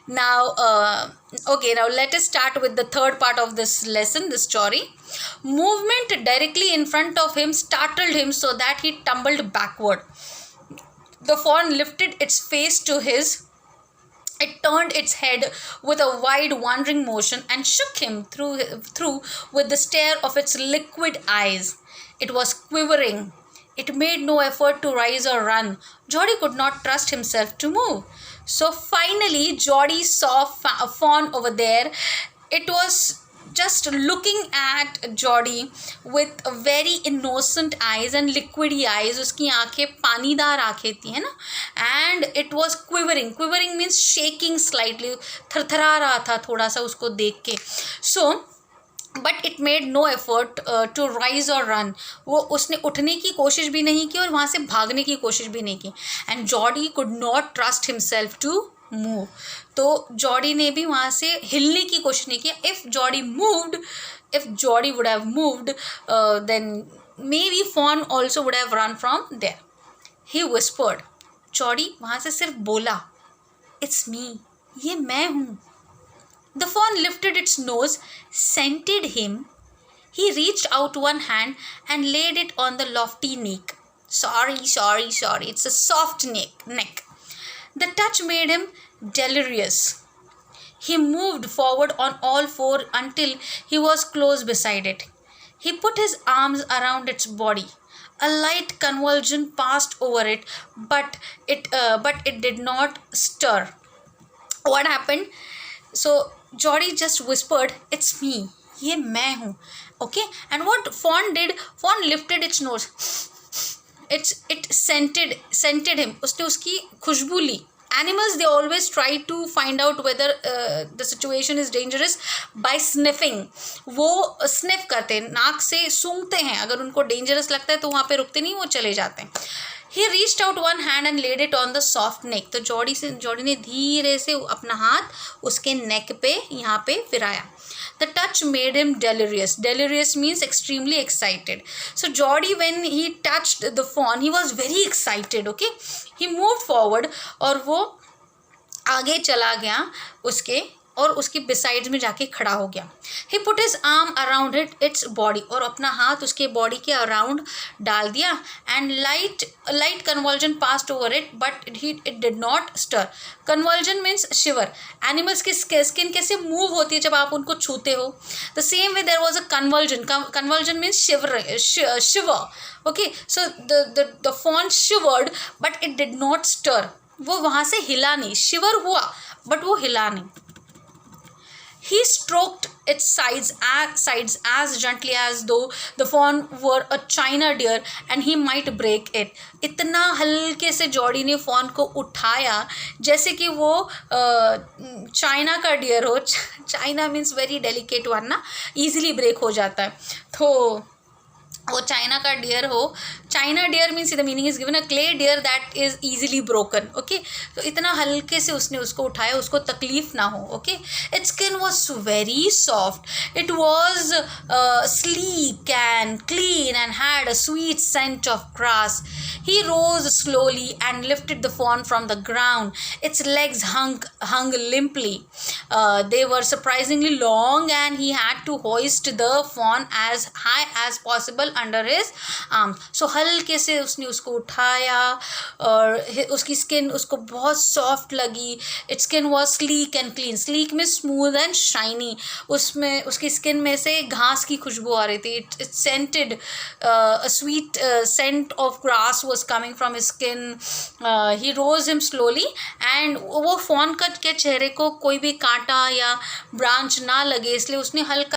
Now, okay, now let us start with the third part of this lesson, this story. Movement directly in front of him startled him so that he tumbled backward. The fawn lifted its face to his. It turned its head with a wide, wandering motion and shook him through with the stare of its liquid eyes. It was quivering. It made no effort to rise or run. Geordie could not trust himself to move. So finally, Geordie saw a fawn over there. It was just looking at Geordie with very innocent eyes and liquidy eyes. उसकी आंखें पानीदार आंखें थी, है ना? And it was quivering. Quivering means shaking slightly. थरथरा रहा था थोड़ा सा उसको देख के. So but it made no effort to rise और रन. वो उसने उठने की कोशिश भी नहीं की और वहाँ से भागने की कोशिश भी नहीं की. And Jody could not trust himself to move. तो जॉडी ने भी वहाँ से हिलने की कोशिश नहीं की. If Jody would have moved then maybe fawn also would have run from there. He whispered. Jody वहाँ से सिर्फ बोला, इट्स मी, ये मैं हूँ. The fawn lifted its nose, scented him. He reached out one hand and laid it on the lofty neck. Sorry. It's a soft neck. The touch made him delirious. He moved forward on all four until he was close beside it. He put his arms around its body. A light convulsion passed over it, but it did not stir. What happened? So Geordie just whispered, "It's me. ये मैं हूँ." Okay, and what fawn did? Fawn lifted its nose. It scented him. उसने उसकी खुशबू ली. Animals, they always try to find out whether the situation is dangerous by sniffing. वो sniff करते हैं, नाक से सूंघते हैं. अगर उनको dangerous लगता है तो वहाँ पे रुकते नहीं, वो चले जाते हैं. He reached out one hand and laid it on the soft neck. तो जॉडी ने धीरे से अपना हाथ उसके नेक पे यहाँ पे फिराया. The touch made him delirious. Delirious means extremely excited. So Geordie, when he touched the fawn, he was very excited. Okay, he moved forward और वो आगे चला गया उसके और उसकी बिसाइड्स में जाके खड़ा हो गया. He put his arm around its body. और अपना हाथ उसके बॉडी के अराउंड डाल दिया. And light convulsion passed over it, but it did not stir. Convulsion means shiver. Animals की स्किन कैसे मूव होती है जब आप उनको छूते हो. The same way there was a convulsion. Convulsion means shiver. Okay, so the fawn shivered, but it did not stir. वो वहाँ से हिला नहीं. शिवर हुआ बट वो हिला नहीं. He stroked its sides as gently as though the fawn were a china deer and he might break it. इतना हल्के से जॉडी ने फॉन को उठाया जैसे कि वो चाइना का डियर हो. China means very delicate one ना, ईजिली ब्रेक हो जाता है. तो वो चाइना का डियर हो. China deer means the meaning is given a clay deer that is easily broken. Okay, तो इतना हल्के से उसने उसको उठाया, उसको तकलीफ ना हो. Okay, its skin was very soft. It was sleek and clean and had a sweet scent of grass. He rose slowly and lifted the fawn from the ground. Its legs hung limply. They were surprisingly long and he had to hoist the fawn as high as possible under his arms. So हल्के से उसने उसको उठाया और उसकी skin उसको बहुत soft लगी. Its skin was sleek and clean. Sleek means smooth and shiny. उसमें उसकी स्किन में से घास की खुशबू आ रही थी. It scented a sweet scent of grass was coming from his skin. He rose him slowly and वो फॉन के चेहरे को कोई भी कांटा या ब्रांच ना लगे इसलिए उसने हल्का